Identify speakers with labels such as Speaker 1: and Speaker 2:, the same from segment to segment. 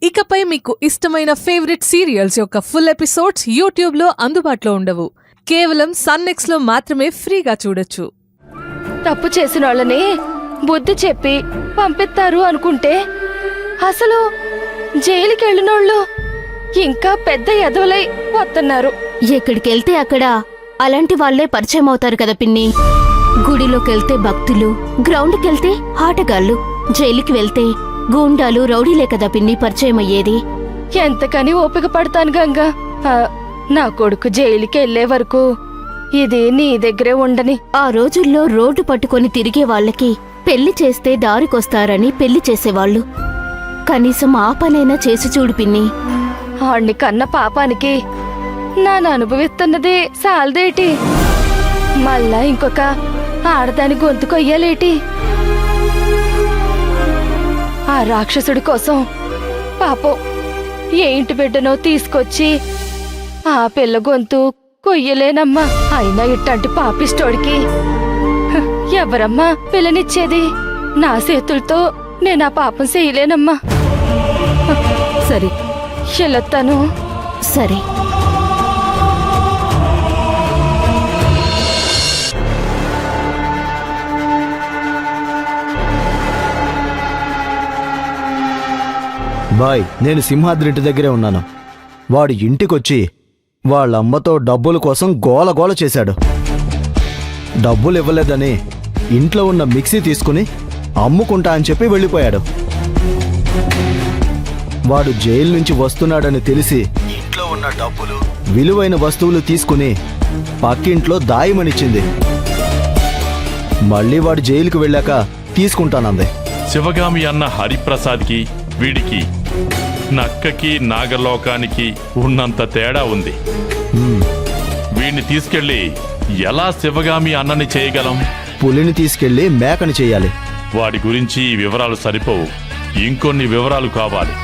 Speaker 1: ఇకపై మీకు ఇష్టమైన ఫేవరెట్ సీరియల్స్ యొక్క ఫుల్ ఎపిసోడ్స్ యూట్యూబ్లో అందుబాటులో ఉండవు. కేవలం సన్నెక్స్లో మాత్రమే ఫ్రీగా చూడొచ్చు.
Speaker 2: తప్పు చేసిన వాళ్ళని బుద్ధి చెప్పి పంపిస్తారు అనుకుంటే అసలు జైలుకి వెళ్ళినోళ్ళు ఇంకా పెద్ద ఎదవలై వస్తున్నారు.
Speaker 3: ఎక్కడికెళ్తే అక్కడ అలాంటి వాళ్లే పరిచయం అవుతారు కదా పిన్ని. గుడిలోకెళ్తే భక్తులు, గ్రౌండ్కెళ్తే ఆటగాళ్లు, జైలుకి వెళ్తే గూండాలు, రౌడీలే కదా పిన్ని పరిచయం అయ్యేది.
Speaker 2: ఎంతకని ఓపిక పడతాను గంగా. నా కొడుకు జైలుకి వెళ్లే వరకు ఇది నీ దగ్గరే ఉండని.
Speaker 3: ఆ రోజుల్లో రోడ్డు పట్టుకొని తిరిగే వాళ్ళకి పెళ్లి చేస్తే దారికొస్తారని పెళ్లి చేసేవాళ్లు. కనీసం ఆ పనైనా చేసి చూడు పిన్ని.
Speaker 2: ఆణ్ణి కన్న పాపానికి నాను అనుభవిస్తున్నదే సాలదేటి, మళ్ళా ఇంకొక ఆడదాని గొంతు కొయ్యాలేటి? ఆ రాక్షసుడి కోసం పాపం ఏ ఇంటి బిడ్డనో తీసుకొచ్చి ఆ పిల్ల గొంతు కొయ్యలేనమ్మా. అయినా ఇట్టంటి పాపిస్తోడికి ఎవరమ్మా పిల్లనిచ్చేది? నా చేతులతో నేను ఆ పాపం చేయలేనమ్మా.
Speaker 3: సరే
Speaker 2: ఎల్లొత్తాను.
Speaker 3: సరే.
Speaker 4: బాయ్, నేను సింహాద్రి ఇంటి దగ్గరే ఉన్నాను. వాడు ఇంటికొచ్చి వాళ్ళమ్మతో డబ్బుల కోసం గోలగోల చేశాడు. డబ్బులు ఇవ్వలేదని ఇంట్లో ఉన్న మిక్సీ తీసుకుని అమ్ముకుంటా అని చెప్పి వెళ్ళిపోయాడు. వాడు జైలు నుంచి వస్తున్నాడని తెలిసి ఇంట్లో ఉన్న డబ్బులు, విలువైన వస్తువులు తీసుకుని పక్కింట్లో దాయమనిచ్చింది. మళ్ళీ వాడు జైలుకు వెళ్ళాక తీసుకుంటానంది.
Speaker 5: శివగామి అన్న హరిప్రసాద్కి వీడికి నక్కకి నాగలోకానికి ఉన్నంత తేడా ఉంది. వీడిని తీసుకెళ్లి ఎలా శివగామి అన్నని చేయగలం?
Speaker 4: పులిని తీసుకెళ్లి మేకని చెయ్యాలి.
Speaker 5: వాడి గురించి ఈ వివరాలు సరిపోవు, ఇంకొన్ని వివరాలు కావాలి.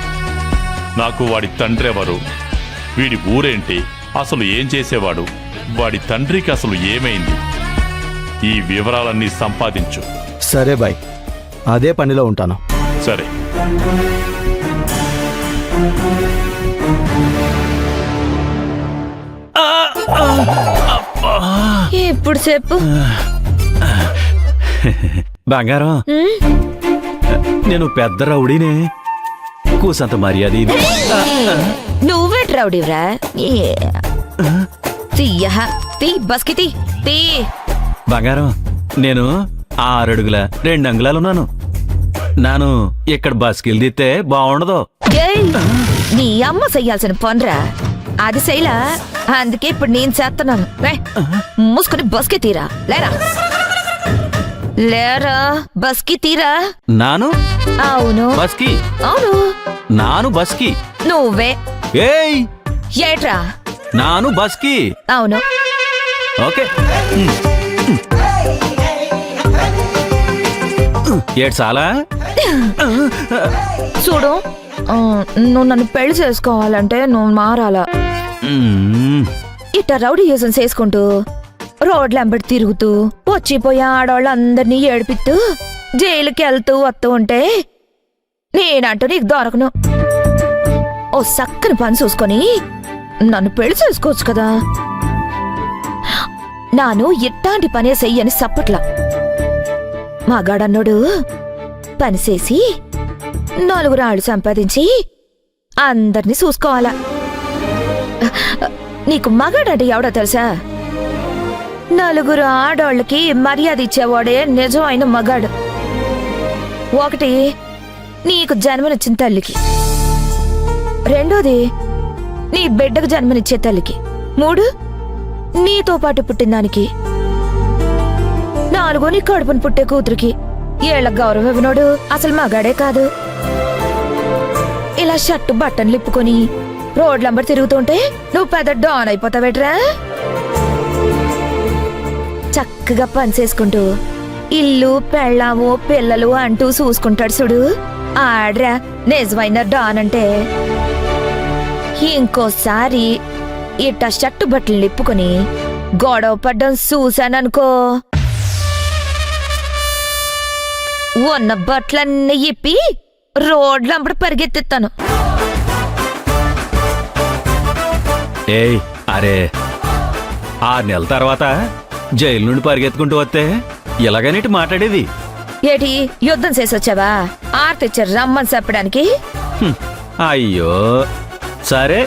Speaker 5: నాకు వాడి తండ్రి ఎవరు, వీడి ఊరేంటి, అసలు ఏం చేసేవాడు, వాడి తండ్రికి అసలు ఏమైంది, ఈ వివరాలన్నీ సంపాదించు.
Speaker 4: సరే బాయ్, అదే పనిలో ఉంటాను.
Speaker 5: సరే.
Speaker 2: ఇప్పుడు చెప్పు
Speaker 6: బంగారం. నేను పెద్ద రౌడీనే, కూసంత మర్యాద ఇది.
Speaker 7: నువ్వేట్ రౌడీవ్రా? బస్కి
Speaker 6: బంగారం, నేను 6 అడుగుల 2 అంగుళాలున్నాను. నాను ఇక్కడ బస్కిల్ దిత్తే బాగుండదు.
Speaker 7: నీ అమ్మ చెయ్యాల్సిన పనిరా అది శైలా. అందుకే ఇప్పుడు నేను చేస్తున్నాను. మూసుకొని బస్కి తీరా. లేరా లేరా బస్కి తీరా.
Speaker 6: నాను
Speaker 7: అవును
Speaker 6: బస్కి.
Speaker 7: అవును
Speaker 6: నాను బస్కి.
Speaker 7: నువ్వే.
Speaker 6: ఏయ్
Speaker 7: ఏట్రా?
Speaker 6: నాను బస్కి.
Speaker 7: అవును.
Speaker 6: ఓకే. ఏడు చాలా
Speaker 7: చూడు, నువ్వు నన్ను పెళ్లి చేసుకోవాలంటే నువ్వు మారాలా. ఇట్ట రౌడీ యూజన్ చేసుకుంటూ రోడ్లంబడి తిరుగుతూ వచ్చిపోయే ఆడవాళ్ళందరినీ ఏడిపిస్తూ జైలుకి వెళ్తూ వస్తూ ఉంటే నేనంటూ నీకు దొరకను. ఓ సక్కని పని చూసుకొని నన్ను పెళ్లి చేసుకోవచ్చు కదా. నాను ఇట్లాంటి పనే చెయ్యని సప్పట్లా. మగాడన్నోడు పనిచేసి 4 రాళ్ళు సంపాదించి అందరినీ చూసుకోవాలా. నీకు మగాడంటే ఎవడో తెలుసా? 4 ఆడోళ్ళకి మర్యాద ఇచ్చేవాడే నిజమైన మగాడు. 1 నీకు జన్మనిచ్చిన తల్లికి, 2 నీ బిడ్డకు జన్మనిచ్చే తల్లికి, 3 నీతో పాటు పుట్టిన దానికి, 4 నీ కడుపును పుట్టే కూతురికి. ఏళ్ల గౌరవం ఇవ్వనోడు అసలు మగాడే కాదు. ఇలా షర్టు బట్టలు లిప్పుకొని రోడ్లంబడి తిరుగుతుంటే నువ్వు పెద్ద డాన్ అయిపోతావేట్రా. చక్కగా పని చేసుకుంటూ ఇల్లు, పెళ్ళాము, పిల్లలు అంటూ చూసుకుంటాడు చూడు, ఆడ్రా నిజమైన డాన్ అంటే. ఇంకోసారి ఇట్ట షర్టు బట్టలు లిప్పుకొని గొడవ పడ్డం చూశాననుకో, ఉన్న బట్టలన్నీ ఇప్పి రోడ్లంబడి పరిగెత్తిస్తాను.
Speaker 6: ఏయ్ అరే 6 నెలల తర్వాత జైలు నుండి పరిగెత్తుకుంటూ వస్తే ఇలాగనేటి మాట్లాడేది.
Speaker 7: ఏటి యుద్ధం చేసొచ్చావా? ఆర్ తెచ్చారు రమ్మని చెప్పడానికి.
Speaker 6: హ్మ్, అయ్యో సరే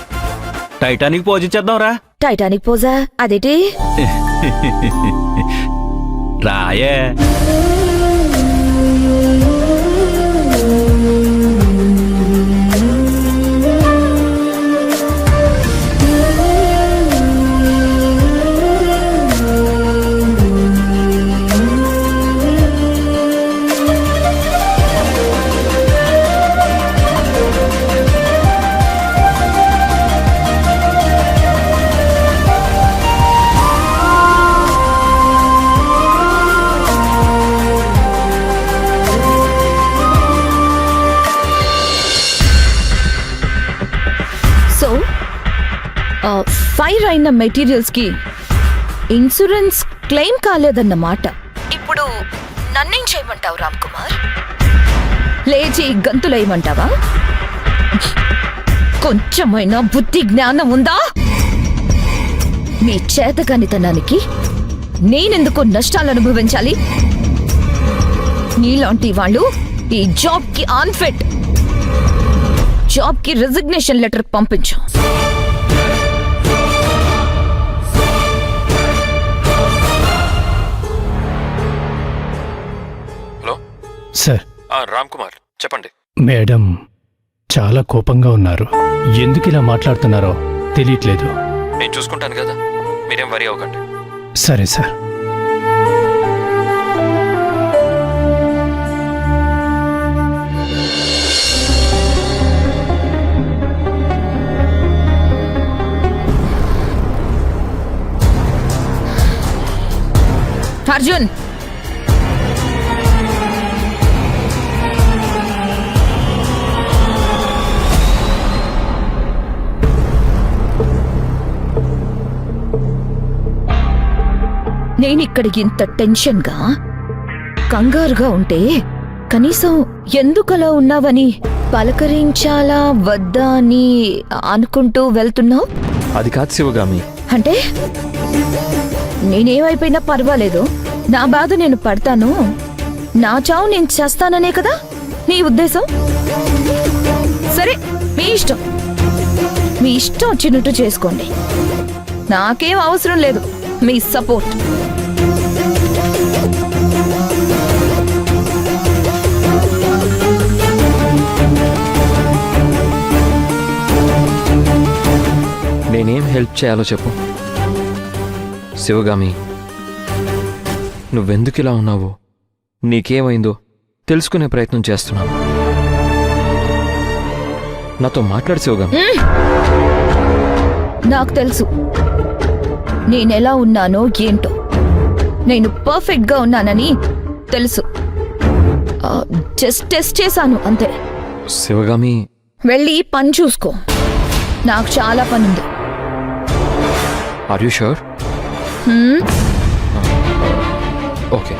Speaker 6: టైటానిక్ పోజ్ ఇచ్చేద్దాంరా.
Speaker 7: టైటానిక్ పోజా? అదేటి?
Speaker 6: రాయే.
Speaker 7: సో ఫైర్ అయిన మెటీరియల్స్ కి ఇన్సూరెన్స్ క్లెయిమ్ కాలేదన్నమాట. ఇప్పుడు నన్నేం చేయమంటావు రామ్ కుమార్? లేచి గంతులేయమంటావా? కొంచెమైనా బుద్ధి జ్ఞానం ఉందా? మీ చేతకానితనానికి నేనెందుకు నష్టాలు అనుభవించాలి? నీలాంటి వాళ్ళు ఈ జాబ్ కి అన్ఫిట్. జాబ్ కి రిజిగ్నేషన్ లెటర్ పంపించు.
Speaker 8: హలో
Speaker 9: సార్,
Speaker 8: రామ్ కుమార్ చెప్పండి.
Speaker 9: మేడం చాలా కోపంగా ఉన్నారు. ఎందుకు ఇలా మాట్లాడుతున్నారో తెలియట్లేదు.
Speaker 8: నేను చూసుకుంటాను కదా, మీరేం వరి అవ్వకండి.
Speaker 9: సరే సార్.
Speaker 7: అర్జున్, నేనిక్కడ ఇంత టెన్షన్గా కంగారుగా ఉంటే కనీసం ఎందుకలా ఉన్నావని పలకరించాలా వద్దా అని అనుకుంటూ వెళ్తున్నావు.
Speaker 8: అది కాదు శివగామి.
Speaker 7: అంటే నేనేమైపోయినా పర్వాలేదు, నా బాధ నేను పడతాను, నా చావు నేను చేస్తాననే కదా నీ ఉద్దేశం? సరే, మీ ఇష్టం. మీ ఇష్టం వచ్చినట్టు చేసుకోండి. నాకేం అవసరం లేదు మీ సపోర్ట్.
Speaker 8: నేనేం హెల్ప్ చేయాలో చెప్పు శివగామి. నువ్వెందుకు ఇలా ఉన్నావో, నీకేమైందో తెలుసుకునే ప్రయత్నం చేస్తున్నాను. నాతో మాట్లాడు శివగామి.
Speaker 7: నాకు తెలుసు నేనెలా ఉన్నానో ఏంటో. నేను పర్ఫెక్ట్గా ఉన్నానని తెలుసు. జస్ట్ టెస్ట్ చేశాను అంతే.
Speaker 8: శివగామి,
Speaker 7: వెళ్ళి పని చూసుకో. నాకు చాలా పనుంది.
Speaker 8: Are you sure? ఓకే.